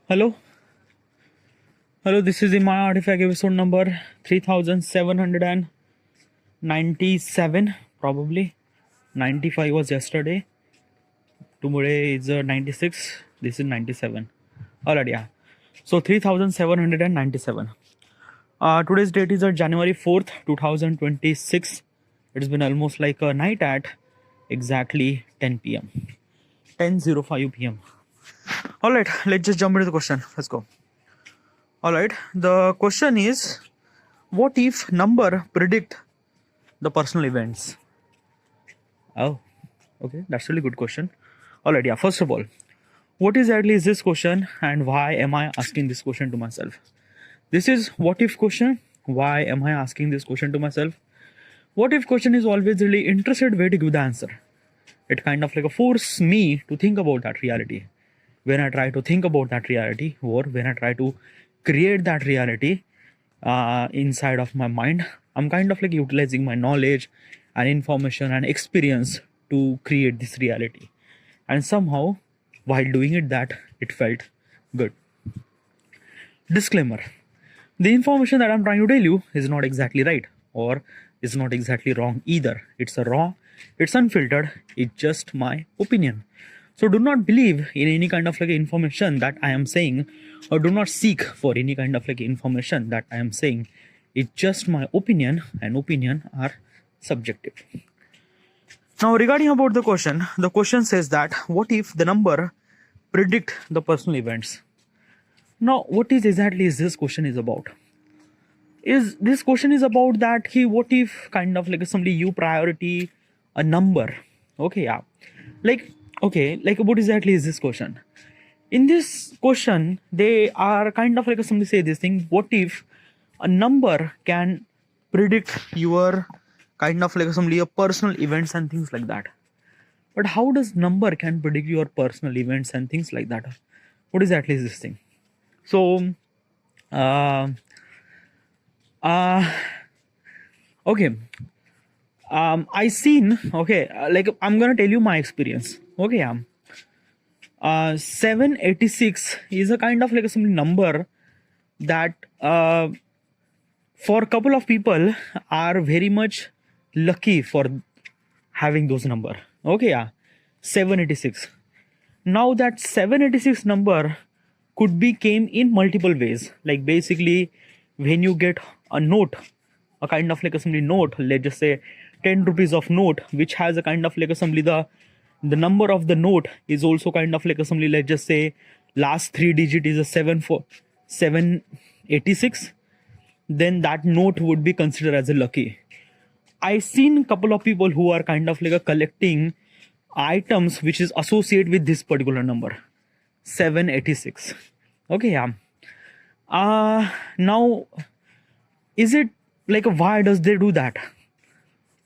Hello, hello. This is Imaya Artifact episode number 3797. Probably 95 was yesterday. Today is 96. This is 97. Alright, yeah. So 3797. Today's date is January 4th, 2026. It's been almost like a night at exactly 10 p.m. 10:05 p.m. Alright, let's just jump into the question. Let's go. Alright, the question is, what if number predict the personal events? Oh, okay, that's a really good question. Alright, yeah, first of all, what exactly is this question and why am I asking this question to myself? This is what if question. Why am I asking this question to myself? What if question is always really interested way to give the answer. It kind of like force me to think about that reality. When I try to think about that reality, or when I try to create that reality inside of my mind, I'm kind of like utilizing my knowledge and information and experience to create this reality. And somehow, while doing it, it felt good. Disclaimer: the information that I'm trying to tell you is not exactly right, or is not exactly wrong either. It's a raw, it's unfiltered, it's just my opinion. So do not believe in any kind of like information that I am saying, or do not seek for any kind of like information that I am saying. It's just my opinion, and opinion are subjective. Now regarding about the question says that what if the number predict the personal events? Now what is exactly is this question is about? Is this question is about that what if kind of like somebody you priority a number? Okay, yeah. Like what exactly is this question? In this question, they are kind of like somebody say this thing, what if a number can predict your kind of like somebody your personal events and things like that? But how does number can predict your personal events and things like that? What exactly is this thing? So okay, I seen, okay, like I'm gonna tell you my experience. Okay, 786 is a kind of like some number that for a couple of people are very much lucky for having those number. Okay, 786. Now that 786 number could be came in multiple ways. Like basically, when you get a note, a kind of like a somebody note, let's just say 10 rupees of note, which has a kind of like a somebody the number of the note is also kind of like a somebody, let's just say last three digit is a 786, then that note would be considered as a lucky. I seen a couple of people who are kind of like a collecting items which is associated with this particular number 786. Okay, yeah. Now is it like why does they do that?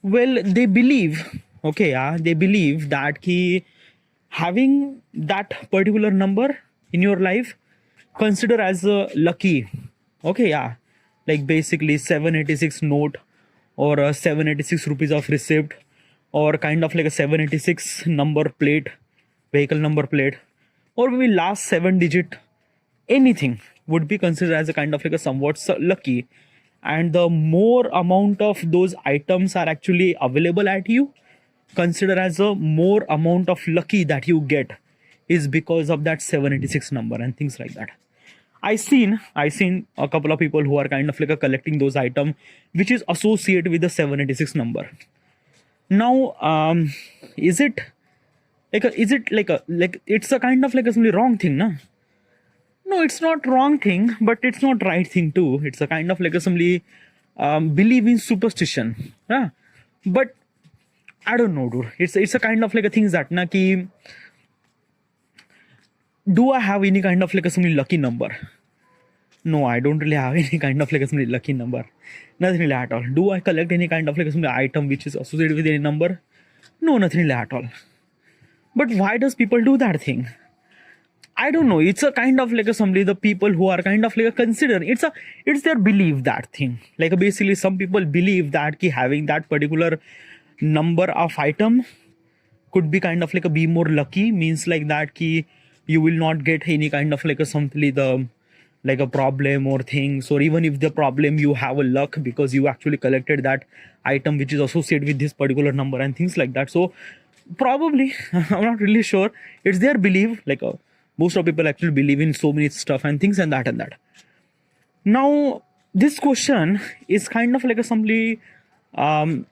Well, they believe, okay, yeah, they believe that having that particular number in your life consider as a lucky. Okay, yeah, like basically 786 note, or a 786 rupees of receipt, or kind of like a 786 number plate, vehicle number plate, or maybe last 7 digit, anything would be considered as a kind of like a somewhat lucky. And the more amount of those items are actually available at you, consider as a more amount of lucky that you get is because of that 786 number and things like that. I seen a couple of people who are kind of like a collecting those items which is associated with the 786 number. Now is it like it's a kind of like a wrong thing, no? No, it's not wrong thing, but it's not right thing too. It's a kind of like assembly believe in superstition. Yeah. But I don't know, dude. It's a kind of like a things that na ki, do I have any kind of like assembly lucky number? No, I don't really have any kind of like assembly lucky number. Nothing really at all. Do I collect any kind of like assembly item which is associated with any number? No, nothing really at all. But why does people do that thing? I don't know. It's a kind of like somebody, the people who are kind of like consider it's their belief that thing. Like basically, some people believe that having that particular number of item could be kind of like be more lucky, means like that you will not get any kind of like a simply the like a problem or things, or even if the problem you have a luck because you actually collected that item which is associated with this particular number and things like that. So probably I'm not really sure, it's their belief, like most of people actually believe in so many stuff and things and that. Now this question is kind of like a simply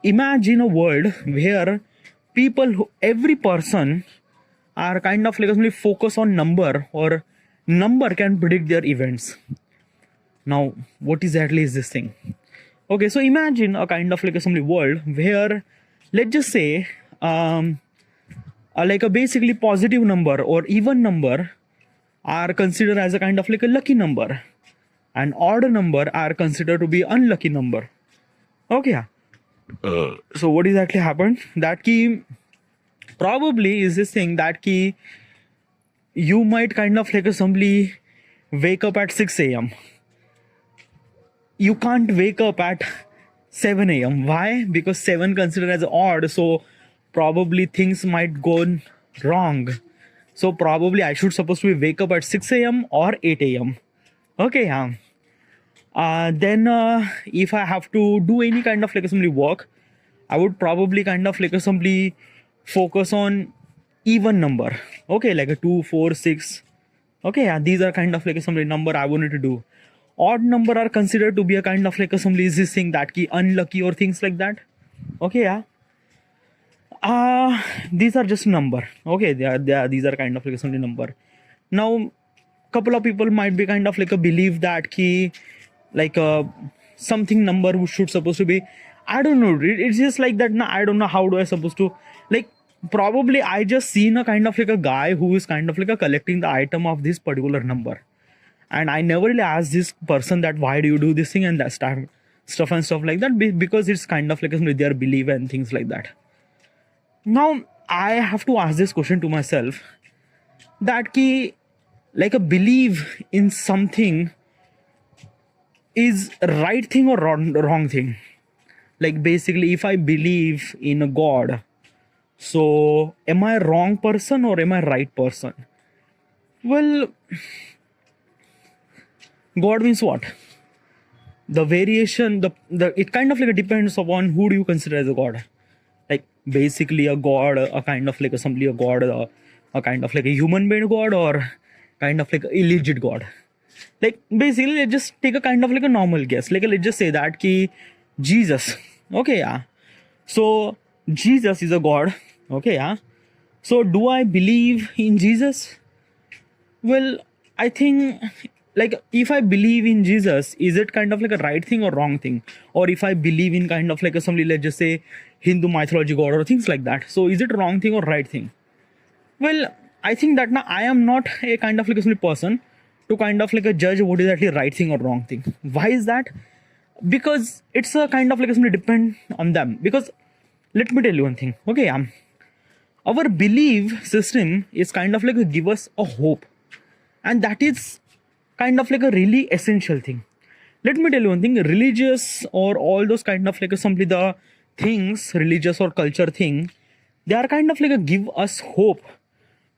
imagine a world where every person are kind of like simply focus on number, or number can predict their events. Now what exactly is this thing? Okay, so imagine a kind of like a simply world where, let's just say, like a basically positive number or even number are considered as a kind of like a lucky number, and odd number are considered to be unlucky number. Okay, yeah. So what exactly happened? That key probably is this thing that key you might kind of like simply wake up at 6 a.m. You can't wake up at 7 a.m. Why? Because 7 considered as odd, so probably things might go wrong. So probably I should supposed to be wake up at 6 a.m. or 8 a.m. Okay, yeah. Then if I have to do any kind of like assembly work, I would probably kind of like assembly focus on even number. Okay, like a 2, 4, 6. Okay, yeah, these are kind of like assembly number I wanted to do. Odd number are considered to be a kind of like assembly is this thing that key unlucky or things like that. Okay, yeah. These are just number. Okay, these are kind of like assembly number. Now couple of people might be kind of like a belief that key like something number should supposed to be, I don't know, it's just like that. Now I don't know how do I supposed to, like, probably I just seen a kind of like a guy who is kind of like a collecting the item of this particular number, and I never really asked this person that why do you do this thing and that stuff like that, because it's kind of like their belief and things like that. Now I have to ask this question to myself, that key like a belief in something is right thing or wrong thing. Like basically if I believe in a god, so am I wrong person or am I right person? Well, god means what? The variation, the it kind of like depends upon who do you consider as a god. Like basically a god, a kind of like simply a god, a kind of like a human made god, or kind of like a illegit god. Like basically let's just take a kind of like a normal guess, like let's just say that ki Jesus. Okay, yeah, so Jesus is a god. Okay, yeah, so do I believe in Jesus? Well, I think like if I believe in Jesus, is it kind of like a right thing or wrong thing? Or if I believe in kind of like a somebody, let's just say Hindu mythology god or things like that, so is it wrong thing or right thing? Well, I think that now I am not a kind of like a person to kind of like a judge what is actually right thing or wrong thing. Why is that? Because it's a kind of like a depend on them. Because let me tell you one thing. Okay, our belief system is kind of like a give us a hope, and that is kind of like a really essential thing. Let me tell you one thing, religious or all those kind of like simply the things, religious or culture thing, they are kind of like a give us hope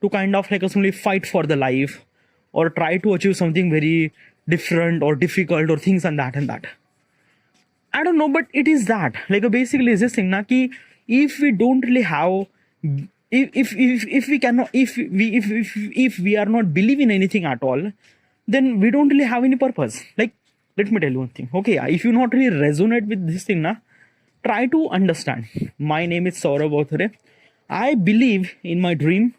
to kind of like simply fight for the life or try to achieve something very different or difficult or things and that. I don't know, but it is that like basically is this thing na ki if we don't really have, if we cannot, if we are not believing anything at all, then we don't really have any purpose. Like let me tell you one thing. Okay, if you not really resonate with this thing na, try to understand. My name is Saurabh Bauthare. I believe in my dream,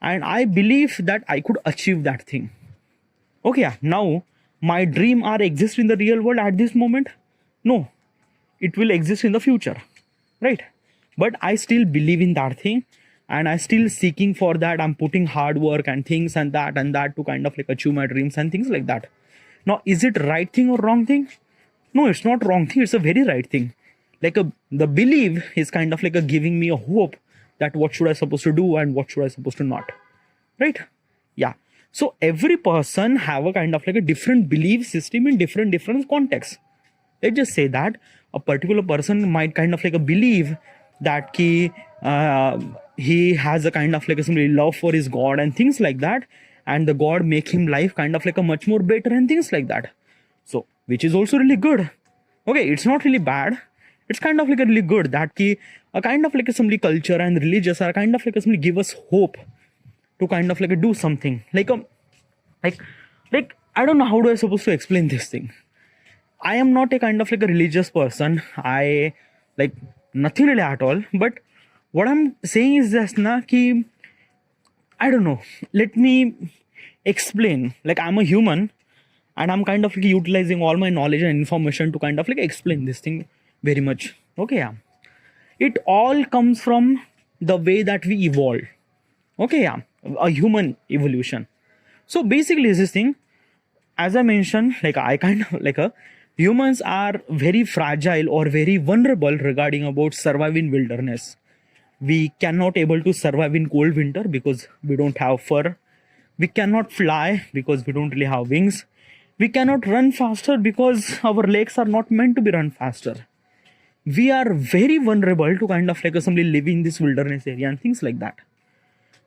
and I believe that I could achieve that thing. Okay, now my dream are exist in the real world at this moment? No, it will exist in the future, right? But I still believe in that thing, and I still seeking for that. I'm putting hard work and things and that to kind of like achieve my dreams and things like that. Now, is it right thing or wrong thing? No, it's not wrong thing. It's a very right thing. Like the belief is kind of like a giving me a hope that what should I supposed to do and what should I supposed to not, right? Yeah. So every person have a kind of like a different belief system in different contexts. Let's just say that a particular person might kind of like a believe that he has a kind of like a simply love for his god and things like that, and the god make him life kind of like a much more better and things like that. So which is also really good. Okay, it's not really bad, it's kind of like a really good that ki a kind of like a simply culture and religious are kind of like a simply give us hope to kind of like a do something like I don't know how do I supposed to explain this thing. I am not a kind of like a religious person. I like nothing really at all. But what I'm saying is just na ki I don't know. Let me explain. Like I'm a human, and I'm kind of like utilizing all my knowledge and information to kind of like explain this thing very much. Okay, yeah. It all comes from the way that we evolve. Okay, yeah. A human evolution. So basically, this thing, as I mentioned, like I kind of like a humans are very fragile or very vulnerable regarding about surviving wilderness. We cannot able to survive in cold winter because we don't have fur. We cannot fly because we don't really have wings. We cannot run faster because our legs are not meant to be run faster. We are very vulnerable to kind of like simply live in this wilderness area and things like that.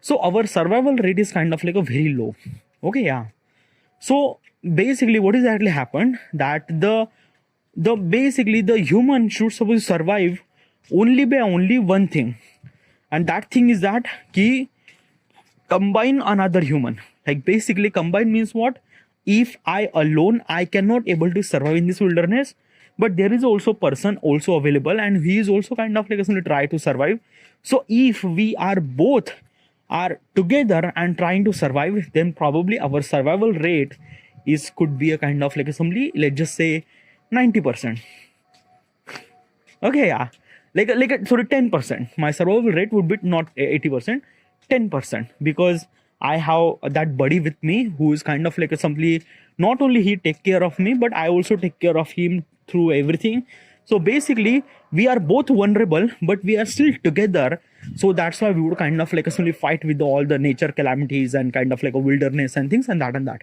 So our survival rate is kind of like a very low. Okay, yeah. So basically what exactly happened that the basically the human should supposed to survive only by only one thing, and that thing is that ki combine another human. Like basically combine means what? If I alone I cannot able to survive in this wilderness, but there is also person also available and he is also kind of like going to try to survive. So if we are both are together and trying to survive, then probably our survival rate is could be a kind of like assembly, let's just say 90%. Okay, yeah. Sorry, 10%. My survival rate would be not 80%, 10%, because I have that buddy with me who is kind of like a simply not only he take care of me, but I also take care of him through everything. So basically, we are both vulnerable, but we are still together. So that's why we would kind of like simply fight with all the nature calamities and kind of like a wilderness and things and that and that.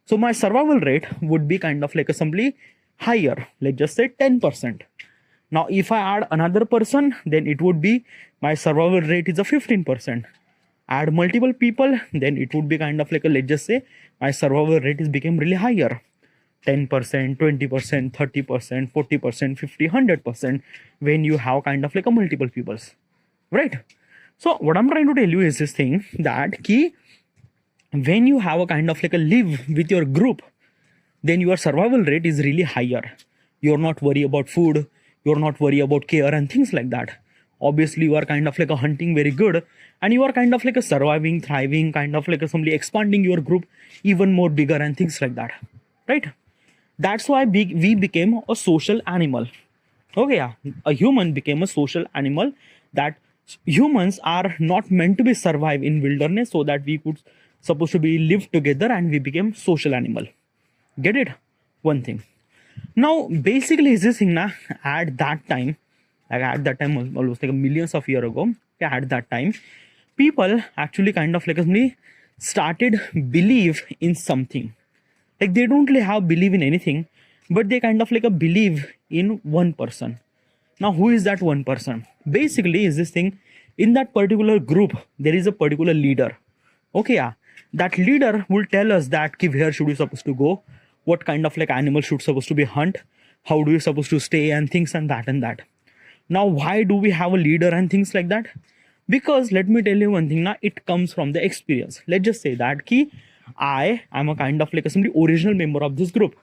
So my survival rate would be kind of like a simply higher, let's just say 10%. Now, if I add another person, then it would be my survival rate is a 15%. Add multiple people, then it would be kind of like a, let's just say my survival rate is became really higher. 10%, 20%, 30%, 40%, 50, 100% when you have kind of like a multiple peoples, right? So what I'm trying to tell you is this thing that key when you have a kind of like a live with your group, then your survival rate is really higher. You're not worried about food, you're not worried about care and things like that. Obviously you are kind of like a hunting very good, and you are kind of like a surviving, thriving, kind of like a somebody expanding your group even more bigger and things like that, right? That's why we became a social animal. Okay, yeah. A human became a social animal, that humans are not meant to be survive in wilderness, so that we could supposed to be live together, and we became social animal. Get it? One thing. Now basically is this thing na, at that time, like at that time almost like millions of years ago, at that time people actually kind of like started believe in something. Like they don't really have believe in anything, but they kind of like a believe in one person. Now who is that one person? Basically is this thing, in that particular group there is a particular leader. Okay, yeah. That leader will tell us that where should we supposed to go, what kind of like animal should supposed to be hunt, how do we supposed to stay and things and that and that. Now why do we have a leader and things like that? Because let me tell you one thing now, it comes from the experience. Let's just say that I am a kind of like a simply original member of this group,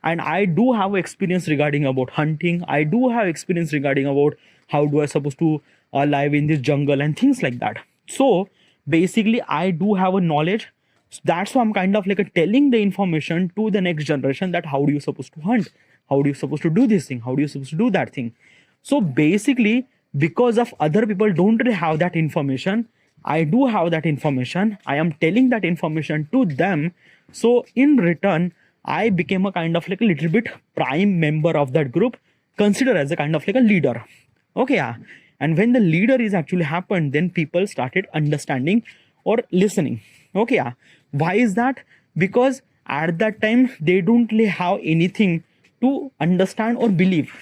and I do have experience regarding about hunting. I do have experience regarding about how do I supposed to live in this jungle and things like that. So basically I do have a knowledge. That's why I'm kind of like a telling the information to the next generation that how do you supposed to hunt, how do you supposed to do this thing, how do you supposed to do that thing. So basically because of other people don't really have that information, I do have that information. I am telling that information to them. So in return, I became a kind of like a little bit prime member of that group, considered as a kind of like a leader. Okay, yeah. And when the leader is actually happened, then people started understanding or listening. Okay, yeah. Why is that? Because at that time they don't really have anything to understand or believe,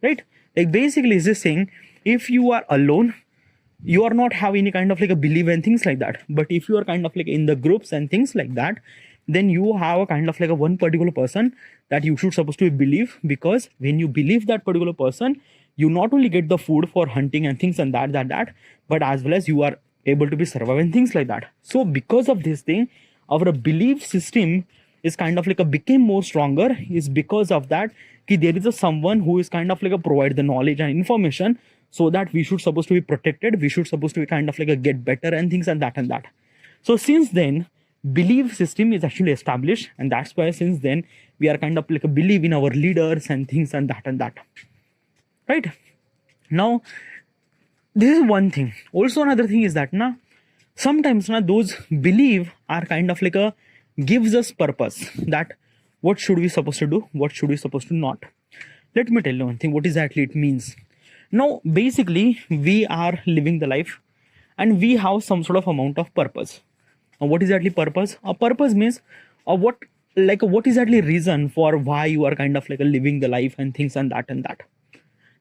right? Like basically is this saying, if you are alone, you are not have any kind of like a belief and things like that. But if you are kind of like in the groups and things like that, then you have a kind of like a one particular person that you should supposed to believe, because when you believe that particular person, you not only get the food for hunting and things and that, but as well as you are able to be survive and things like that. So because of this thing, our belief system is kind of like a became more stronger, is because of that there is a someone who is kind of like a provide the knowledge and information, so that we should supposed to be protected, we should supposed to be kind of like a get better and things and that. So since then, belief system is actually established, and that's why since then we are kind of like a believe in our leaders and things and that. Right now, this is one thing. Also another thing is that sometimes those belief are kind of like a gives us purpose, that what should we supposed to do, what should we supposed to not. Let me tell you one thing, what exactly it means. Now basically we are living the life and we have some sort of amount of purpose. Now what is exactly purpose? A purpose means what is actually reason for why you are kind of like a living the life and things and that.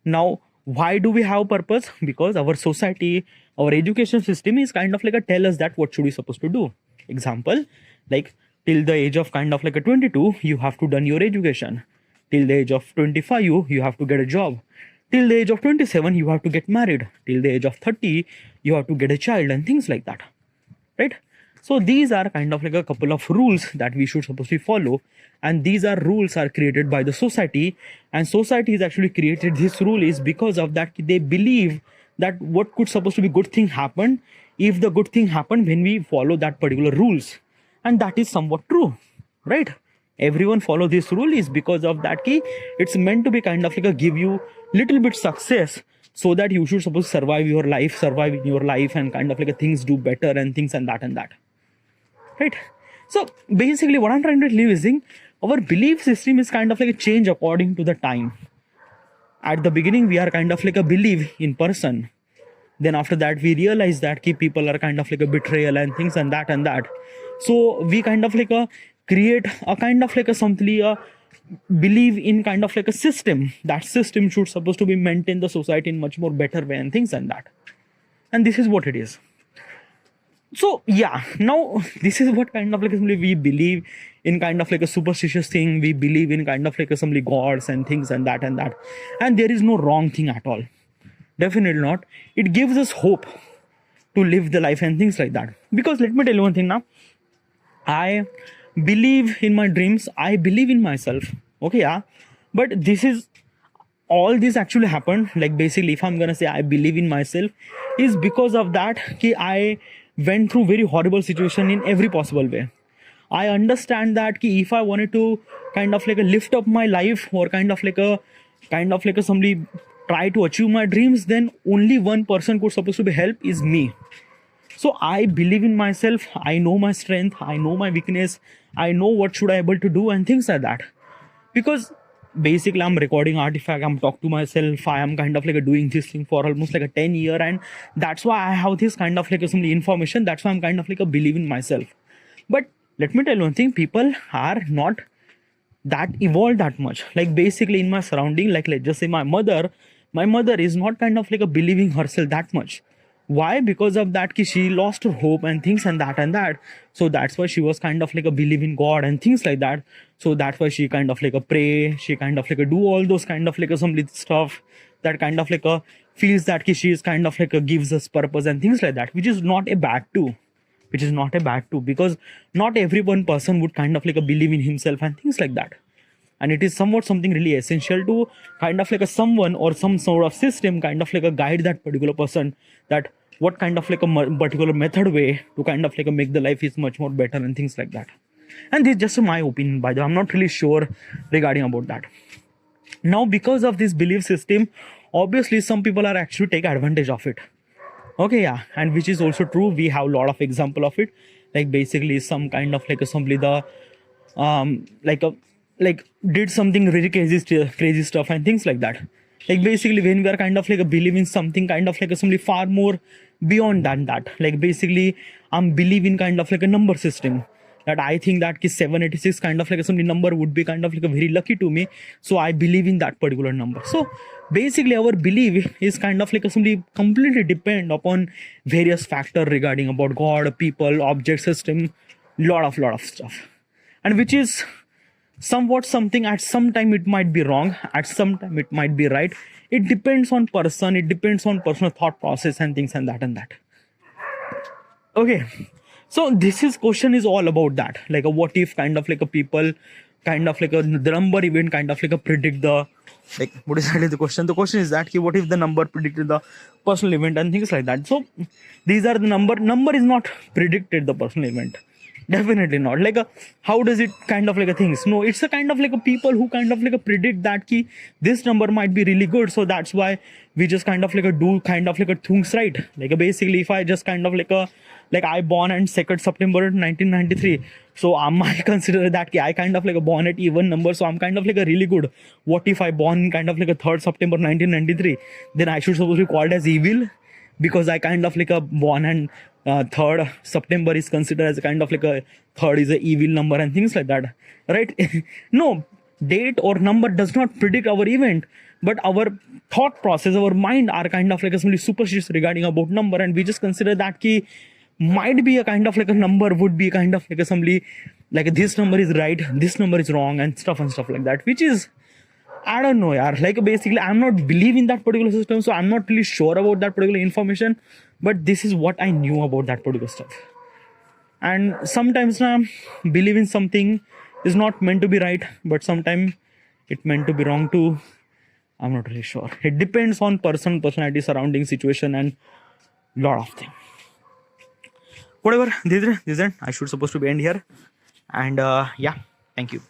Now why do we have purpose? Because our society, our education system is kind of like a tell us that what should we supposed to do. Example, like till the age of kind of like a 22 you have to done your education, till the age of 25 you have to get a job, till the age of 27 you have to get married, till the age of 30 you have to get a child and things like that, right? So these are kind of like a couple of rules that we should supposed to follow, and these are rules are created by the society, and society is actually created this rule is because of that they believe that what could supposed to be good thing happen if the good thing happen when we follow that particular rules, and that is somewhat true, right? Everyone follow this rule is because of that key it's meant to be kind of like a give you little bit success, so that you should suppose survive in your life and kind of like a things do better and things and that, right? So basically what I'm trying to leave is our belief system is kind of like a change according to the time. At the beginning we are kind of like a believe in person, then after that we realize that people are kind of like a betrayal and things and that. So we kind of like a create a kind of like a something believe in kind of like a system. That system should supposed to be maintain the society in much more better way and things and that. And this is what it is. So yeah, now this is what kind of like we believe in kind of like a superstitious thing. We believe in kind of like a some gods and things and that. And there is no wrong thing at all. Definitely not. It gives us hope to live the life and things like that. Because let me tell you one thing now. I believe in my dreams. I believe in myself. Okay, yeah. But this is all this actually happened. Like basically, if I'm gonna say I believe in myself, is because of that I went through very horrible situation in every possible way. I understand that if I wanted to kind of like a lift up my life or kind of like a somebody try to achieve my dreams, then only one person could supposed to be help is me. So I believe in myself. I know my strength. I know my weakness. I know what should I able to do and things like that. Because basically I'm recording artifact. I'm talking to myself. I am kind of like doing this thing for almost like a 10 year, and that's why I have this kind of like some information. That's why I'm kind of like a believe in myself. But let me tell you one thing. People are not that evolved that much. Like basically in my surrounding, like let's just say my mother is not kind of like a believing herself that much. Why? Because of that she lost her hope and things and that. So that's why she was kind of like a believe in God and things like that. So that's why she kind of like a pray, she kind of like a do all those kind of like a some stuff that kind of like a feels that she is kind of like a gives us purpose and things like that, which is not a bad too. Because not every one person would kind of like a believe in himself and things like that. And it is somewhat something really essential to kind of like a someone or some sort of system kind of like a guide that particular person, that what kind of like a particular method way to kind of like a make the life is much more better and things like that. And this is just my opinion, by the way. I'm not really sure regarding about that. Now because of this belief system, obviously some people are actually take advantage of it. Okay, yeah, and which is also true. We have a lot of example of it. Like basically some kind of like a somebody the like did something really crazy stuff and things like that. Like basically when we are kind of like a believe in something kind of like a somebody far more beyond than that. Like basically I'm believe in kind of like a number system. that I think that 786 kind of like some number would be kind of like a very lucky to me. So I believe in that particular number. So basically our belief is kind of like somebody completely depend upon various factors regarding about God, people, object system, lot of stuff, and which is somewhat something at some time it might be wrong, at some time it might be right. It depends on person, it depends on personal thought process and things and that. Okay, so this is question is all about that, like a what if kind of like a people kind of like a the number event kind of like a predict the, like what is actually the question is that what if the number predicted the personal event and things like that. So these are the number is not predicted the personal event, definitely not. Like a, how does it kind of like a things? No, it's a kind of like a people who kind of like a predict that key this number might be really good, so that's why we just kind of like a do kind of like a things right. Like a, basically if I just kind of like a, like I born on 2nd September 1993, so I might consider that I kind of like a born at even number, so I'm kind of like a really good. What if I born kind of like a 3rd September 1993, then I should supposed to be called as evil because I kind of like a born and 3rd September is considered as a kind of like a 3rd is a evil number and things like that, right? No, date or number does not predict our event, but our thought process, our mind are kind of like a simply superstitious regarding about number, and we just consider that key might be a kind of like a number would be kind of like a simply like this number is right, this number is wrong and stuff like that, which is, I don't know, yaar. Like basically, I'm not believing that particular system, so I'm not really sure about that particular information. But this is what I knew about that particular stuff. And sometimes now, believing something is not meant to be right, but sometimes it meant to be wrong too. I'm not really sure. It depends on person, personality, surrounding, situation, and lot of things. Whatever, this is it. I should supposed to be end here. And yeah, thank you.